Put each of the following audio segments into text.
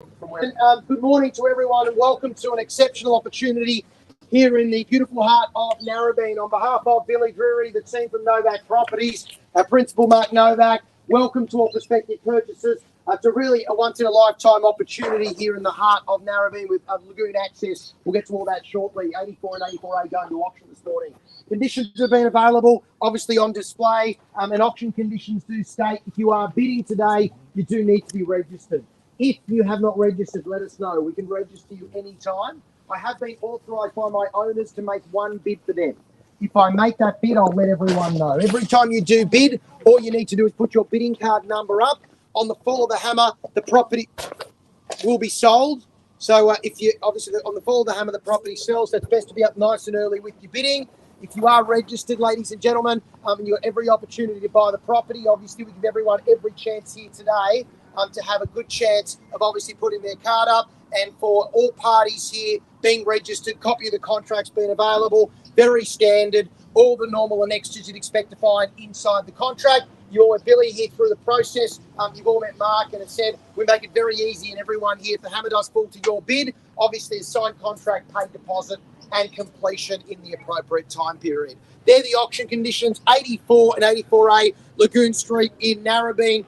Good morning to everyone and welcome to an exceptional opportunity here in the beautiful heart of Narrabeen. On behalf of Billy Drury, the team from Novak Properties, our principal Mark Novak, welcome to all prospective purchasers to really a once-in-a-lifetime opportunity here in the heart of Narrabeen with Lagoon access. We'll get to all that shortly. 84 and 84A going to auction this morning. Conditions have been available, obviously on display, and auction conditions do state if you are bidding today, you do need to be registered. If you have not registered, let us know. We can register you anytime. I have been authorised by my owners to make one bid for them. If I make that bid, I'll let everyone know. Every time you do bid, all you need to do is put your bidding card number up. On the fall of the hammer, the property will be sold. So if you obviously on the fall of the hammer, the property sells. That's best to be up nice and early with your bidding. If you are registered, ladies and gentlemen, and you've got every opportunity to buy the property, obviously we give everyone every chance here today to have a good chance of obviously putting their card up, and for all parties here being registered, copy of the contracts being available, very standard, all the normal annexes you'd expect to find inside the contract. You all met Billy here through the process. You've all met Mark, and it said we make it very easy, and everyone here, if the hammer does fall to your bid, obviously a signed contract, paid deposit, and completion in the appropriate time period. They're the auction conditions, 84 and 84A Lagoon Street in Narrabeen.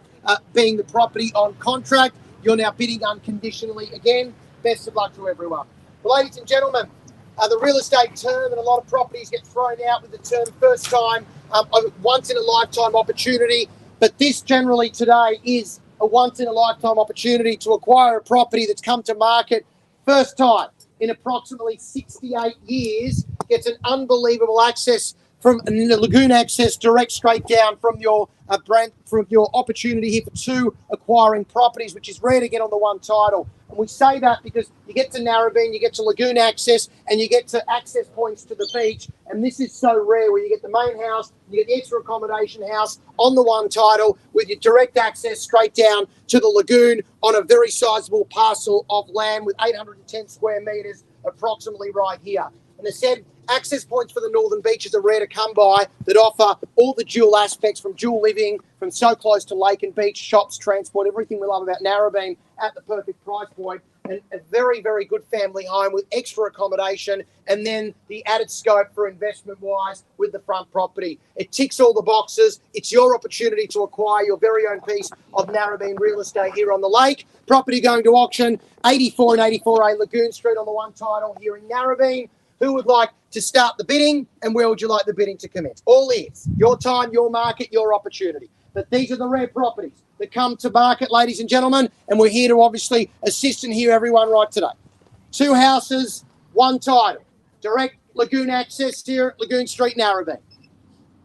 Being the property on contract, you're now bidding unconditionally again. Best of luck to everyone. But ladies and gentlemen, the real estate term, and a lot of properties get thrown out with the term first time, a once in a lifetime opportunity. But this generally today is a once in a lifetime opportunity to acquire a property that's come to market first time in approximately 68 years, gets an unbelievable access from Lagoon access direct straight down from your from your opportunity here for two acquiring properties, which is rare to get on the one title. And we say that because you get to Narrabeen, you get to Lagoon access, and you get to access points to the beach. And this is so rare where you get the main house, you get the extra accommodation house on the one title with your direct access straight down to the Lagoon on a very sizable parcel of land with 810 square metres approximately right here. And they said access points for the northern beaches are rare to come by that offer all the dual aspects from dual living, from so close to lake and beach, shops, transport, everything we love about Narrabeen at the perfect price point, and a very, very good family home with extra accommodation, and then the added scope for investment-wise with the front property. It ticks all the boxes. It's your opportunity to acquire your very own piece of Narrabeen real estate here on the lake. Property going to auction, 84 and 84A Lagoon Street on the one title here in Narrabeen. Who would like to start the bidding, and where would you like the bidding to commence? All ears. Your time, your market, your opportunity. But these are the rare properties that come to market, ladies and gentlemen, and we're here to obviously assist and hear everyone right today. Two houses, one title. Direct Lagoon access here at Lagoon Street, Narrabeen.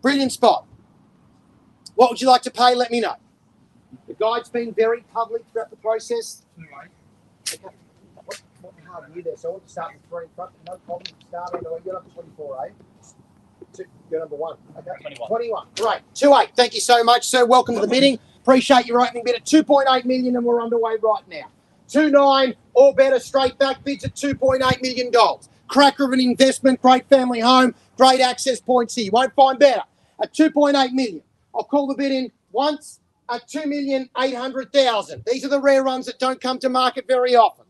Brilliant spot. What would you like to pay? Let me know. The guide's been very public throughout the process. Okay. What hard year there? So I want to start with three in front. No problem. Starting. You're up to 24, eh? You're number one. Okay. 21. Great. 2.8. Thank you so much, sir. Welcome to the bidding. Appreciate your opening bid at 2.8 million, and we're underway right now. 2.9 or better. Straight back bids at $2.8 million. Cracker of an investment. Great family home. Great access points here. You won't find better. At 2.8 million. I'll call the bid in once at 2,800,000. These are the rare ones that don't come to market very often.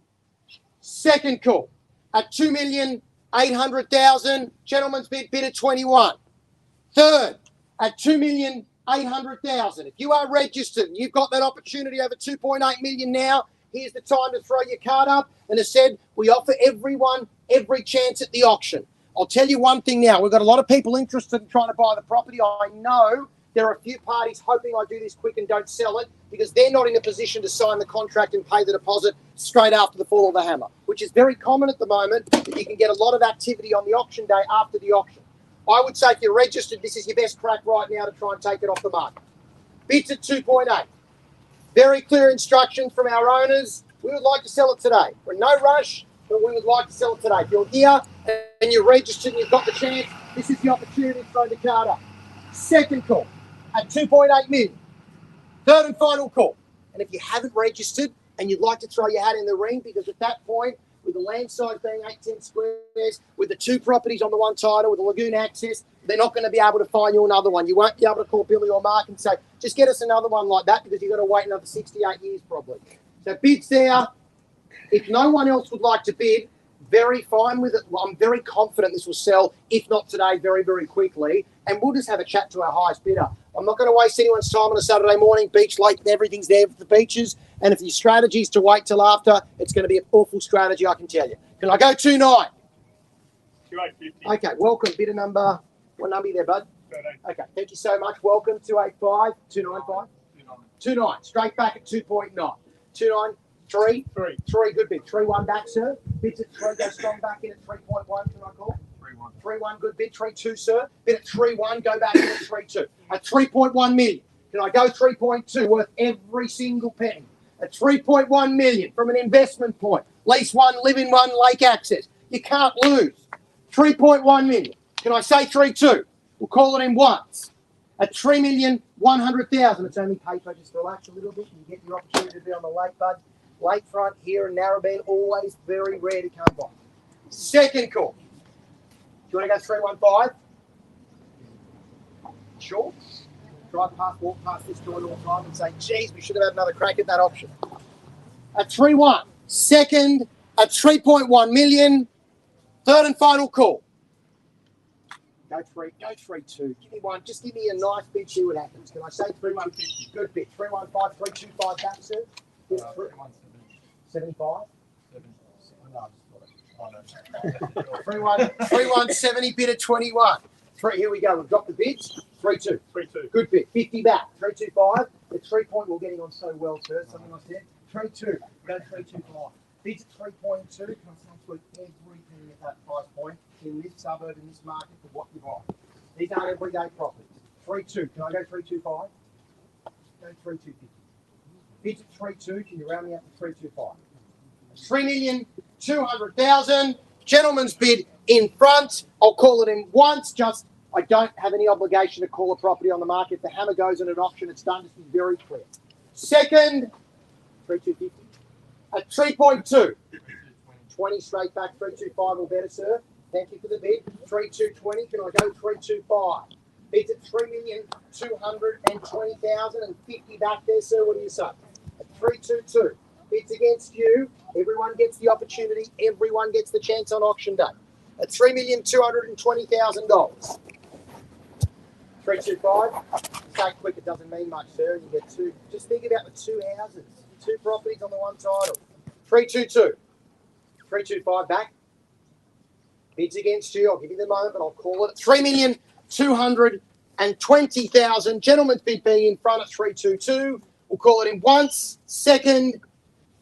Second call at 2,800,000. Gentleman's bid at 21. Third at 2,800,000. If you are registered and you've got that opportunity over 2.8 million now, here's the time to throw your card up. And as said, we offer everyone every chance at the auction. I'll tell you one thing now. We've got a lot of people interested in trying to buy the property. I know there are a few parties hoping I do this quick and don't sell it because they're not in a position to sign the contract and pay the deposit straight after the fall of the hammer, which is very common at the moment, that you can get a lot of activity on the auction day after the auction. I would say if you're registered, this is your best crack right now to try and take it off the market. Bids at 2.8. Very clear instructions from our owners. We would like to sell it today. We're in no rush, but we would like to sell it today. If you're here and you're registered and you've got the chance, this is the opportunity to throw the card up. Second call at 2.8 million. Third and final call. And if you haven't registered and you'd like to throw your hat in the ring, because at that point, with the land size being 810 squares, with the two properties on the one title, with the Lagoon access, they're not going to be able to find you another one. You won't be able to call Billy or Mark and say, just get us another one like that, because you've got to wait another 68 years probably. So bids there, If no one else would like to bid, very fine with it. Well, I'm very confident this will sell, if not today, very, very quickly. And we'll just have a chat to our highest bidder. I'm not going to waste anyone's time on a Saturday morning. Beach late, everything's there for the beaches. And if your strategy is to wait till after, it's going to be an awful strategy, I can tell you. Can I go 2.9? 2850. Okay, welcome. Bidder number, what number are you there, bud? 13. Okay, thank you so much. Welcome. 285, 295. 2.9, straight back at 2.9. 2.9, 3. 3, good bid. 3.1 back, sir. Bids at 3, go strong back in at 3.1, can I call? 3.1. 3.1, good bid. 3.2, sir. Bid at 3.1, go back in at 3.2. At 3.1 million. Can I go 3.2, worth every single penny? At 3.1 million from an investment point. Lease one, live in one, lake access. You can't lose. 3.1 million. Can I say 3.2? We'll call it in once. At 3,100,000, it's only paper. Just relax a little bit and you get your opportunity to be on the lake, bud. Lakefront here in Narrabeen, always very rare to come by. Second call. Do you want to go 315? Sure. Drive past, walk past this door all the time and say, geez, we should have had another crack at that option. At 3.1. Second at 3.1 million. Third and final call. Go 3.2. Give me one. Just give me a nice bid, see what happens. Can I say 3.150? Good bid. 3.15, 3.25 back, sir. 75? 3.170 bid at 21. Here we go. We've got the bids. 3.2. 3.2. Good bid. 50 back. 3.25. The 3 point we're getting on so well, sir. Something I said. 3.2. Go 3.25. Bids at 3.2. Can I say worth everything at that price point in this suburb, in this market for what you buy? These aren't everyday properties. 3.2. Can I go 3.25? Go 3.250. Bids at 3.2. Can you round me up to 3.25? 3,200,000. Gentleman's bid in front. I'll call it in once. Just I don't have any obligation to call a property on the market. If the hammer goes in an auction, it's done. Just be very clear. Second, 3.250. At 3.2. 20 straight back. 3.25 or better, sir. Thank you for the bid. 3.220. Can I go 3.25? Bids at 3,220,000 and 50 back there, sir. What do you say? At 3.22. Bids against you. Everyone gets the opportunity. Everyone gets the chance on auction day. At $3,220,000. 3.25. Say quick, it doesn't mean much, sir. You get two. Just think about the two houses, two properties on the one title. 3.22. 3.25 back. Bids against you. I'll give you the moment, but I'll call it at 3,220,000. Gentleman's bid being in front at 3.22. We'll call it in once. Second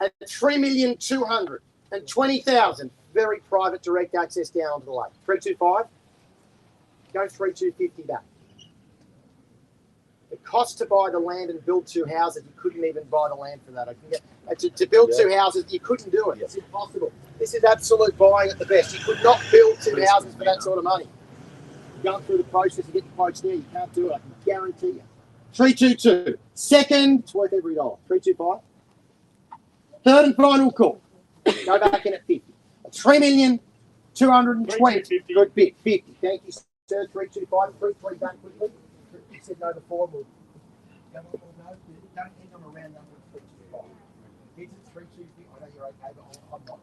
at 3,220,000. Very private direct access down onto the lake. 3.25. Go 3.250 back. The cost to buy the land and build two houses, you couldn't even buy the land for that. I can get to build two houses, you couldn't do it. It's impossible. This is absolute buying at the best. You could not build two houses for that sort of money. Going through the process to get the quotes there, you can't do it. I can guarantee you. 3.22. Second, it's worth every dollar. 3.25. Third and final call. Go back in at 50. 3,220,000. Good bid. 50. Thank you, sir. 3.25. 3.3 back quickly. You said no before. We'll go on or no. Don't end on a round number of 3.25. Bids at 3.250. I know you're okay, but I'm not.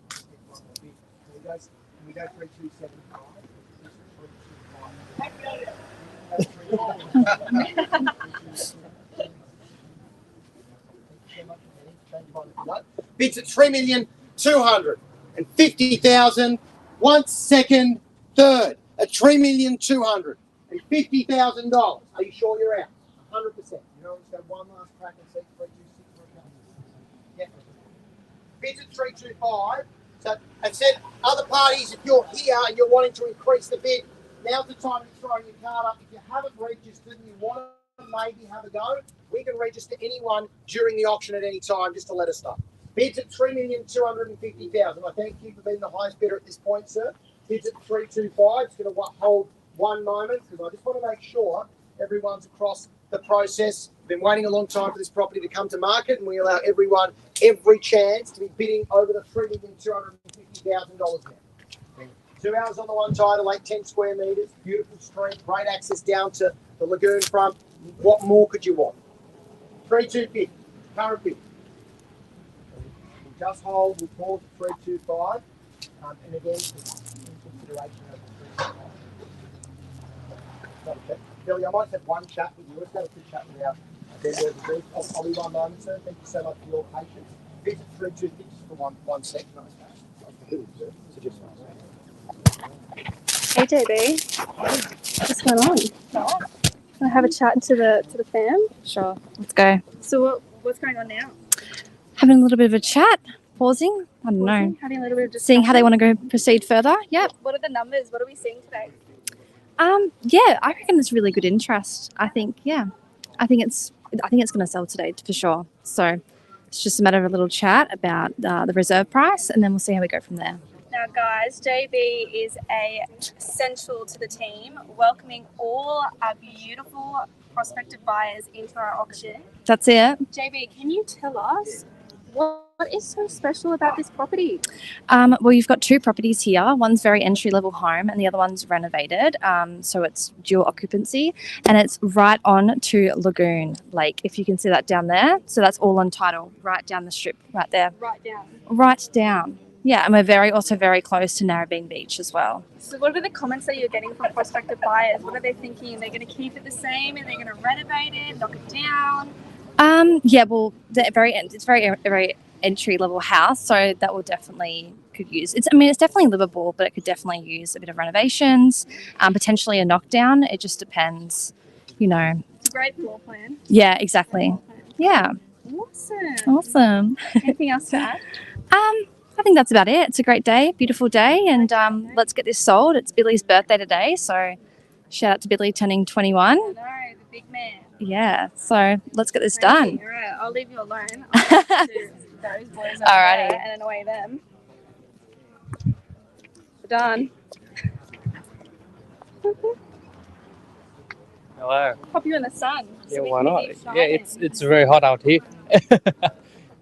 Can we go 3.275? Bids at 3,250,000. Once, second, third at $3,250,000. Are you sure you're out? 100%. You know, let's have one last crack and see 3.26 for a couple. Definitely. Bids at 3.25. So I said, other parties, if you're here and you're wanting to increase the bid, now's the time to throw your card up. If you haven't registered and you want to maybe have a go, we can register anyone during the auction at any time just to let us know. Bids at 3,250,000. I thank you for being the highest bidder at this point, sir. Bids at 3.25. It's going to hold one moment because I just want to make sure everyone's across the process. Been waiting a long time for this property to come to market, and we allow everyone every chance to be bidding over the $3,250,000 now. 2 hours on the one title, 10 square metres, beautiful street, great access down to the lagoon front. What more could you want? 3.250, current bid. just hold. We'll pause at 325. And again, in consideration of the Billy, I might have one chat with you. Let's have a quick chat with our vendor. I'll be 1 moment, sir. Thank you so much for your patience. Visit 326 for one second. Hey JB, what's going on? Want to have a chat to the fam? Sure, let's go. So what's going on now? Having a little bit of a chat, pausing. I don't know. Having a little bit of discussion. Seeing how they want to go proceed further. Yep. What are the numbers? What are we seeing today? Yeah, I reckon there's really good interest. I think it's going to sell today for sure. So it's just a matter of a little chat about the reserve price, and then we'll see how we go from there. Now, guys, JB is essential to the team, welcoming all our beautiful prospective buyers into our auction. That's it. JB, can you tell us what is so special about this property? Well, you've got 2 properties here. One's very entry-level home and the other one's renovated. So it's dual occupancy, and it's right on to Lagoon Lake, if you can see that down there. So that's all on title, right down the strip, right there. Right down. Right down. Yeah, and we're also very close to NARRABEEN Beach as well. So what are the comments that you're getting from prospective buyers? What are they thinking? Are they going to keep it the same? Are they going to renovate it, knock it down? Yeah, well, it's very entry level house, so that will definitely could use. It's definitely livable, but it could definitely use a bit of renovations, potentially a knockdown. It just depends, you know. It's a great floor plan. Yeah, exactly. Yeah. Awesome. Anything else to add? I think that's about it. It's a great day, beautiful day, and let's get this sold. It's Billy's birthday today, so shout out to Billy turning 21. I know, the big man. Yeah, so let's get this done. All right, I'll leave you alone. I'll talk to those boys over Alrighty. there and annoy them. We're done. Hello. Pop you in the sun. So Yeah, we why can not? keep Yeah, shining. it's very hot out here.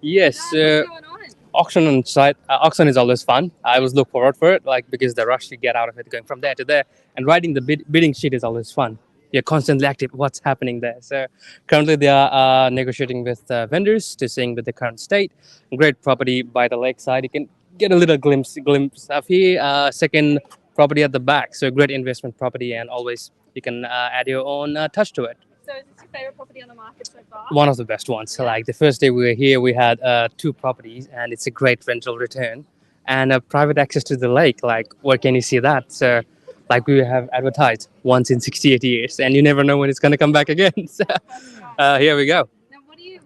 Yes, What's going on? auction on site. Auction is always fun. I always look forward for it, like because the rush you get out of it, going from there to there, and writing the bidding sheet is always fun. You're constantly active. What's happening there? So currently they are negotiating with vendors to seeing with the current state. Great property by the lakeside. You can get a little glimpse of here. Second property at the back. So great investment property, and always you can add your own touch to it. So is this your favourite property on the market so far? One of the best ones. So like the first day we were here, we had 2 properties, and it's a great rental return and a private access to the lake. Like, where can you see that? So like we have advertised once in 68 years, and you never know when it's going to come back again. So here we go. Now, what are you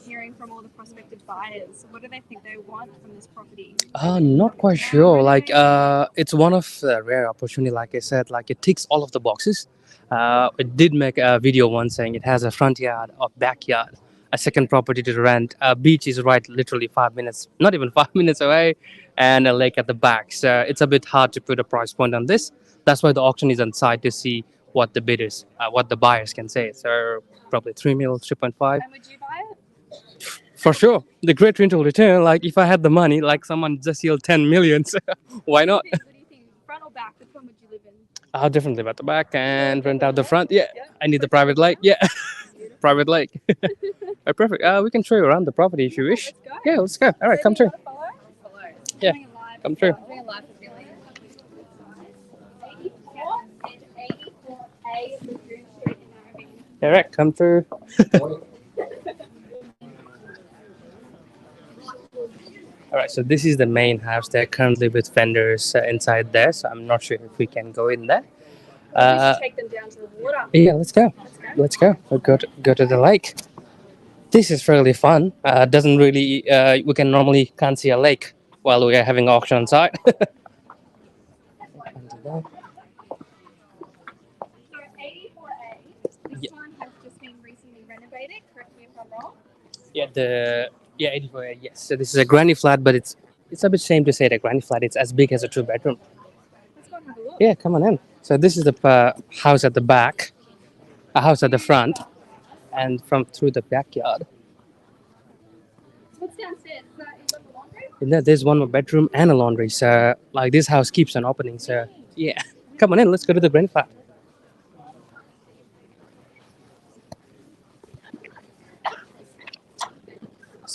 hearing from all the prospective buyers? What do they think they want from this property? Not quite sure. Like it's one of the rare opportunity. Like I said, like it ticks all of the boxes. It did make a video once saying it has a front yard or backyard, a second property to rent. A beach is right literally 5 minutes, not even 5 minutes away, and a lake at the back. So it's a bit hard to put a price point on this. That's why the auction is on site, to see what the bidders, what the buyers can say. So probably 3 mil, 3.5. And would you buy it? For sure. The great rental return, like if I had the money, like someone just yelled 10 million, so why not? What do you think? Front or back? Which one would you live in? I'll definitely live at the back and rent out the front. Yeah, I need the private lake. Yeah, private lake. Perfect. We can show you around the property if you wish. Let's go. Yeah, let's go. All right, come through. Follow? Yeah, Doing a live. come through. Doing a live for Billy. 84 and 84A Lagoon Street in Narrabeen. All right, come through. All right, so this is the main house. They're currently with vendors inside there, so I'm not sure if we can go in there. Just take them down to the water. Yeah, let's go. Let's go. Let's go. We'll go to the lake. This is fairly fun. Doesn't really. We can normally can't see a lake while we are having auction on site. So 84A, this one has just been recently renovated. Correct me if I'm wrong. Yeah, 84. Yes. So this is a granny flat, but it's a bit shame to say that granny flat. It's as big as a 2-bedroom. Let's go and have a look. Yeah, come on in. So this is the house at the back, a house at the front, and from through the backyard. What's downstairs? Is that the laundry? And there's one more bedroom and a laundry. So like this house keeps on opening. So yeah, come on in. Let's go to the granny flat.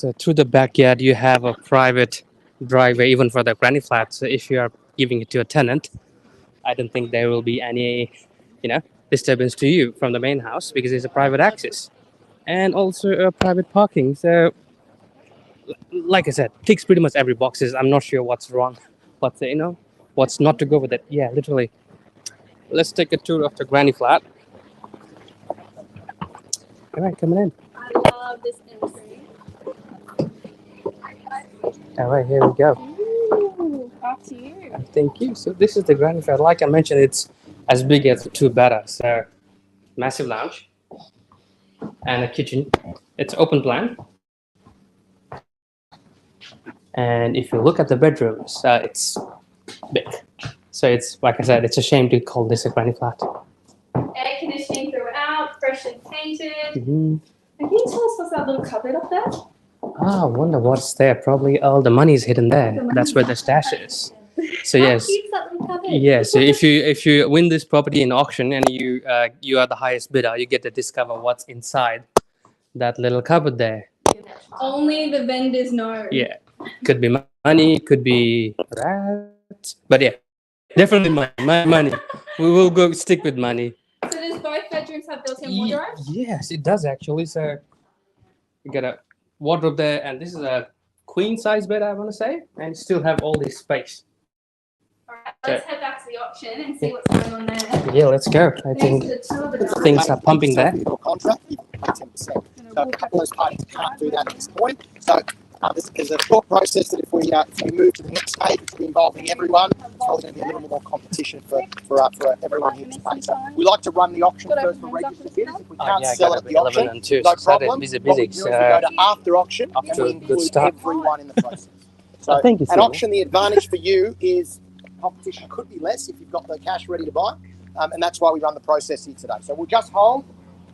So through the backyard, you have a private driveway, even for the granny flat. So if you are giving it to a tenant, I don't think there will be any, disturbance to you from the main house because it's a private access and also a private parking. So, like I said, ticks pretty much every boxes. I'm not sure what's wrong, but what's not to go with it. Yeah, literally. Let's take a tour of the granny flat. All right, coming in. I love this entry. All right, here we go. Ooh, back to you. Thank you. So this is the granny flat. Like I mentioned, it's as big as a two-bedder. So massive lounge and a kitchen. It's open plan. And if you look at the bedrooms, it's big. So it's, like I said, it's a shame to call this a granny flat. Air conditioning throughout, freshly painted. Mm-hmm. And can you tell us what's that little cupboard up there? I wonder what's there. Probably all the money is hidden there. That's where the stash is. So yes, How cute's that little cupboard? yeah. So if you win this property in auction and you are the highest bidder, you get to discover what's inside that little cupboard there. Only the vendors know. Yeah, could be money, could be rats, but yeah, definitely money. We will go stick with money. So does both bedrooms have built-in wardrobe? Yes, it does actually. So you got a wardrobe there, and this is a queen size bed, I want to say, and still have all this space. All right, let's head back to the auction and see what's going on there. Yeah, let's go. I think Next to the two of the things are pumping there. Contract, you can pay 10%. So a couple of those parties can't do that at this point. So there's a thought process that if we move to the next stage, which will be involving everyone, it's probably going to be a little more competition for everyone here to pay. So we like to run the auction first for registered bidders. If we can't sell it at the auction, no problem. Busy. What we do is we go to after auction Off and to we a good include start. everyone in the process. So Thank you, at Sue. auction, the advantage for you is competition could be less if you've got the cash ready to buy, and that's why we run the process here today. So we'll just hold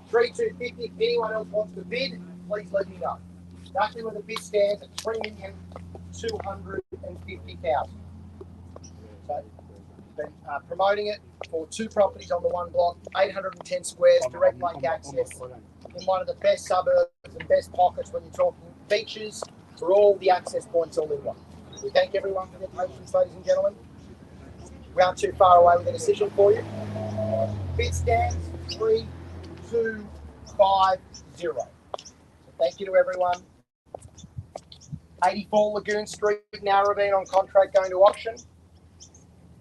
3,250. If anyone else wants to bid, please let me know. Exactly where the bid stands at 3,250,000. So been promoting it for two properties on the one block, 810 squares, direct lake access, in one of the best suburbs and best pockets when you're talking beaches, for all the access points all in one. We thank everyone for their patience, ladies and gentlemen. We aren't too far away with a decision for you. Bid stands 3,250. So thank you to everyone. 84 Lagoon Street, Narrabeen on contract going to auction.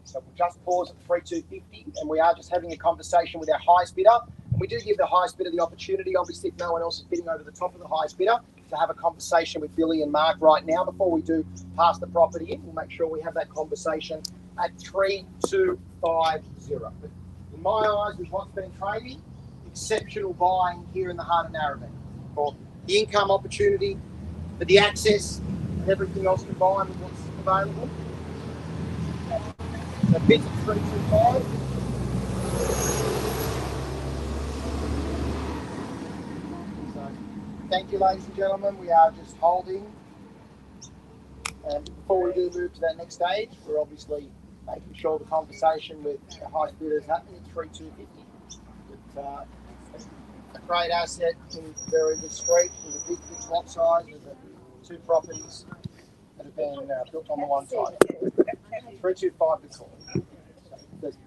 So we'll just pause at 3,250, and we are just having a conversation with our highest bidder. And we do give the highest bidder the opportunity, obviously, if no one else is bidding over the top of the highest bidder, to have a conversation with Billy and Mark right now before we do pass the property in. We'll make sure we have that conversation at 3,250. But in my eyes, with what's been trading, exceptional buying here in the heart of Narrabeen for the income opportunity, for the access, and everything else combined with what's available. So bids at 325. So thank you, ladies and gentlemen. We are just holding. And before we do move to that next stage, we're obviously making sure the conversation with the highest bidder is happening at 3,250. It's a great asset in a very good street with a big lot size with the two properties that have been built on the one side. 325 is all. If there's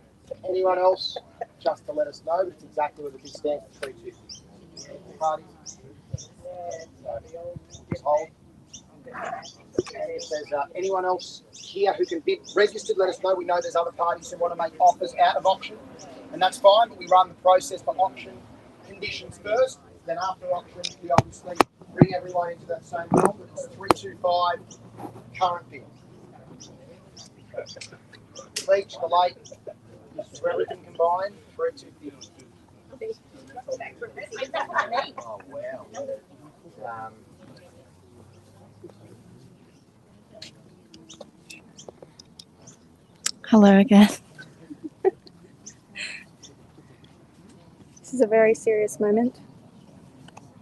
anyone else, just to let us know, but it's exactly where the bid stands at 350. Parties. So just hold. And if there's anyone else here who can bid registered, let us know. We know there's other parties who want to make offers out of auction, and that's fine, but we run the process for auction conditions first. Then after auction, we obviously bring everyone into that same room. It's 325 current bid. The beach, the lake, this is where everything combined, 3,250. Oh, wow. Hello again. This is a very serious moment.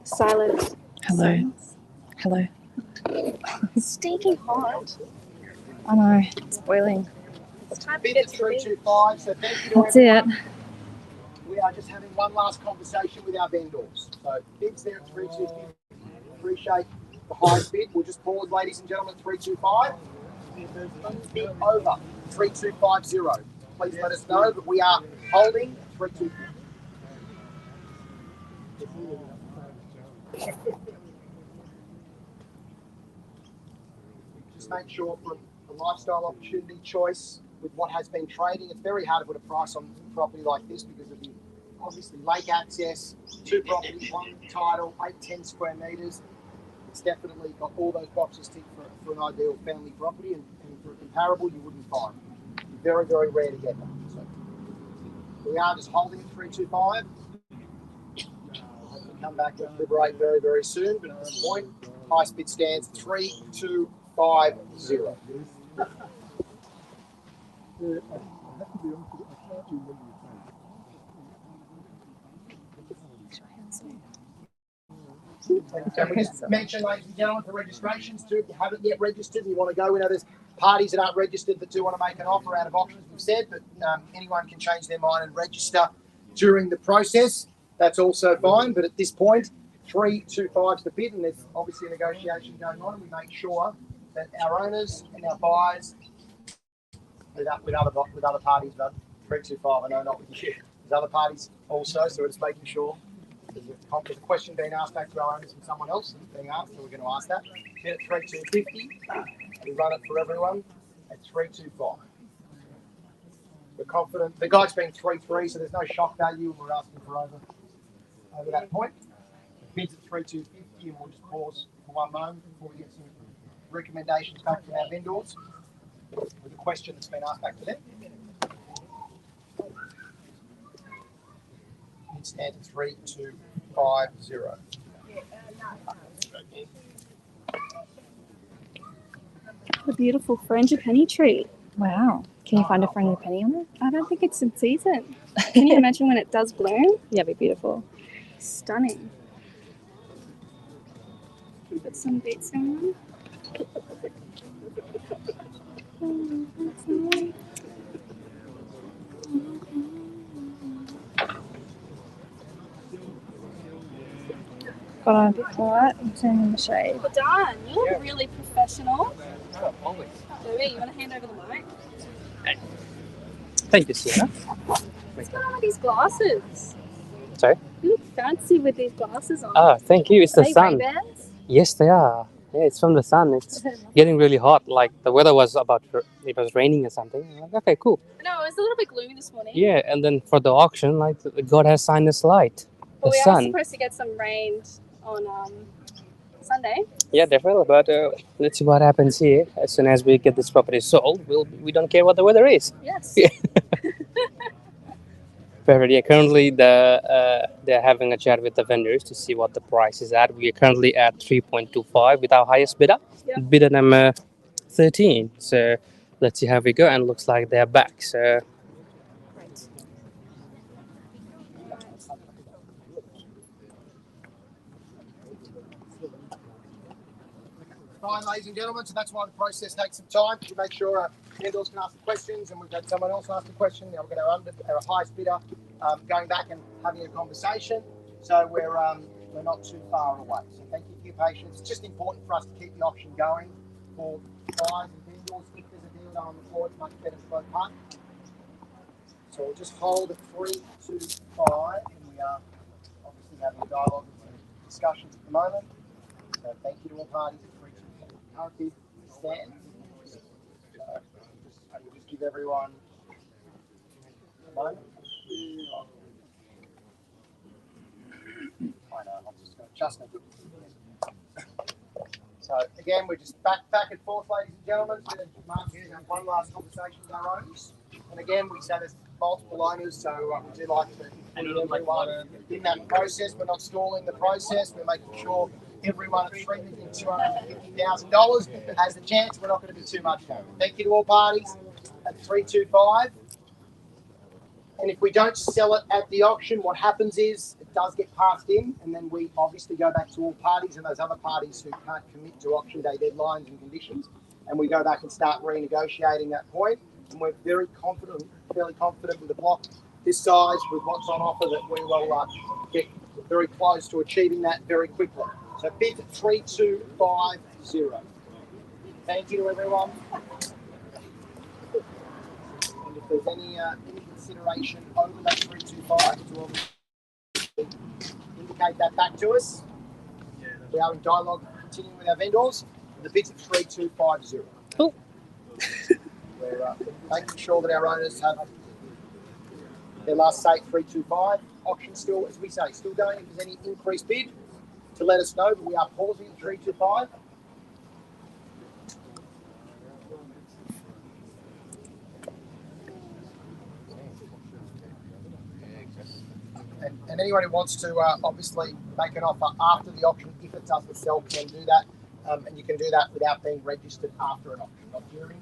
Silence. Hello. Hello. Stinking hot. I know, it's boiling. It's time to Bids get at to the beach. 325, so thank you to That's it. everyone. We are just having one last conversation with our vendors. So bids there at 3,250. Appreciate the highest bid. We'll just pause, ladies and gentlemen, 325. Bid over 3250. Please let us know, but we are holding 325. Just make sure from a lifestyle opportunity choice with what has been trading, it's very hard to put a price on a property like this because of the obviously lake access, 2 properties, 1 title, 8-10 square metres. It's definitely got all those boxes ticked for an ideal family property, and for a comparable you wouldn't find. Very, very rare to get them. So we are just holding at 325. We'll come back and liberate very, very soon. But at this point, highest bid stands 3250. Can we just mention, ladies and gentlemen, for registrations too, if you haven't yet registered and you want to go, we know there's parties that aren't registered that do want to make an offer out of options, we've said, but anyone can change their mind and register during the process. That's also fine, but at this point, 325 is the bid, and there's obviously a negotiation going on, and we make sure that our owners and our buyers, with other parties, but 325, I know not with you, there's other parties also, so we're just making sure. There's a question being asked back to our owners from someone else being asked, so we're going to ask that. Bid at 3250. We run it for everyone at 325. We're confident. The guy's been 3-3, so there's no shock value, and we're asking for over that point. The bid's at 3250, and we'll just pause for one moment before we get some recommendations back from our vendors with a question that's been asked back to them. It stands at 3250. A beautiful frangipani tree. Wow. Can you find a frangipani on it? I don't think it's in season. Can you imagine when it does bloom? Yeah, it'd be beautiful. Stunning. Got some beats going on. Got on a bit quiet and turn in the shade. Well done. You look really professional. Oh, always. Louis, you want to hand over the mic? Thank you, Sierra. What's going on with these glasses? Sorry? You look fancy with these glasses on. Ah, thank you. It's the Are they sun. Ray-Bans? Yes, they are. Yeah, it's from the sun. It's getting really hot. Like the weather was it was raining or something. I'm like, okay, cool. No, it was a little bit gloomy this morning. Yeah, and then for the auction, like God has signed us light. But The we are sun. supposed to get some rain on Sunday. Yeah, definitely. But let's see what happens here. As soon as we get this property sold, we don't care what the weather is. Yes. Yeah. But yeah, currently they're having a chat with the vendors to see what the price is at. We are currently at 3.25 with our highest bidder. Yeah. Bidder number 13. So let's see how we go. And looks like they're back. So Great. Fine, ladies and gentlemen, so that's why the process takes some time to make sure our vendors can ask the questions, and we've got someone else ask the question. Now we've got our highest bidder going back and having a conversation, so we're not too far away. So thank you for your patience. It's just important for us to keep the auction going for buyers and vendors. If there's a deal on the floor, it's much better for both parties. So we'll just hold at 325, and we are obviously having a dialogue and discussions at the moment. So thank you to all parties at 325. Current bid stands. So we'll just give everyone a moment. I know, I'm just going to adjust my good. So again, we're just back and forth, ladies and gentlemen. Mark here have one last conversation with our owners. And again, we say there's multiple owners, so we do like to include everyone in that process. We're not stalling the process. We're making sure everyone at $3,250,000 has the chance. We're not going to be too much more. Thank you to all parties at 325. And if we don't sell it at the auction, what happens is it does get passed in, and then we obviously go back to all parties and those other parties who can't commit to auction day deadlines and conditions, and we go back and start renegotiating that point. And we're fairly confident with a block this size, with what's on offer, that we will get very close to achieving that very quickly. So bid 3250. Thank you to everyone. And if there's any consideration over that 325, to obviously indicate that back to us. We are in dialogue, continuing with our vendors. The bid's at 3250. Cool. We're making sure that our owners have their last say 325. Auction still, as we say, still going. If there's any increased bid, to let us know. But we are pausing at 325. And anyone who wants to obviously make an offer after the auction, if it doesn't sell, can do that. And you can do that without being registered after an auction. Not during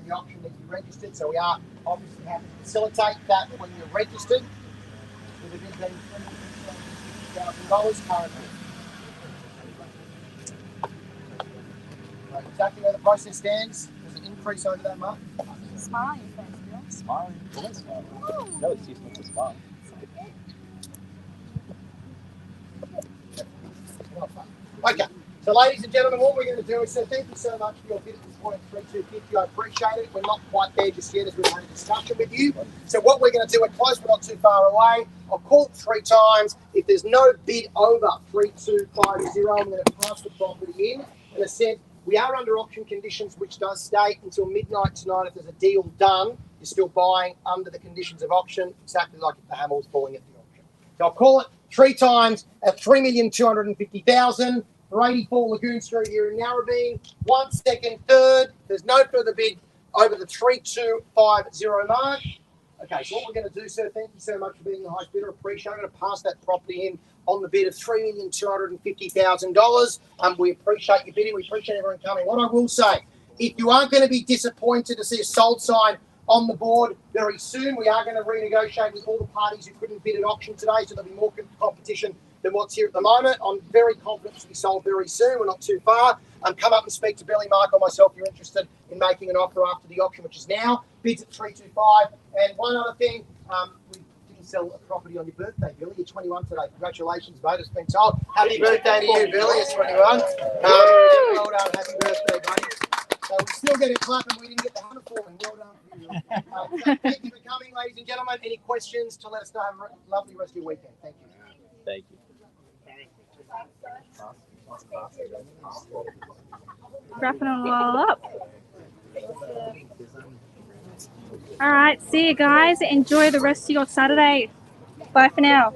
the auction, you need to be registered. So we are obviously happy to facilitate that when you're registered. With a bid being $3,000 currently. Right, exactly where the process stands. There's an increase over that month. Smile, you first, Bill. Smiling? Always smiling. No excuse not to smile. Okay, so ladies and gentlemen, what we're going to do is say thank you so much for your bid at this point at 3250. I appreciate it. We're not quite there just yet as we've had a discussion with you. So what we're going to do, we're close but not too far away. I'll call it 3 times. If there's no bid over 3250, I'm going to pass the property in. And as said, we are under auction conditions, which does state until midnight tonight. If there's a deal done, you're still buying under the conditions of auction, exactly like if the hammer was falling at the auction. So I'll call it 3 times at $3,250,000 for 84 Lagoon Street here in Narrabeen. 1 second, third. There's no further bid over the 3250 mark. Okay, so what we're going to do, sir, thank you so much for being the highest bidder. Appreciate it. I'm going to pass that property in on the bid of $3,250,000. We appreciate your bidding. We appreciate everyone coming. What I will say, if you are going to be disappointed to see a sold sign on the board very soon, we are going to renegotiate with all the parties who couldn't bid at auction today, so there'll be more competition than what's here at the moment. I'm very confident to be sold very soon. We're not too far. Come up and speak to Billy, Mark, or myself if you're interested in making an offer after the auction, which is now. Bids at 325. And one other thing, we didn't sell a property on your birthday, Billy. You're 21 today. Congratulations, mate. It's been told. Happy birthday to you, Billy. It's 21. Well done. Happy birthday, buddy. So we still get a clap and we didn't get the hammer falling. Well done for you. Thank you for coming, ladies and gentlemen. Any questions to let us know? Have a lovely rest of your weekend. Thank you. Thank you. Wrapping it all up. All right, see you guys. Enjoy the rest of your Saturday. Bye for now.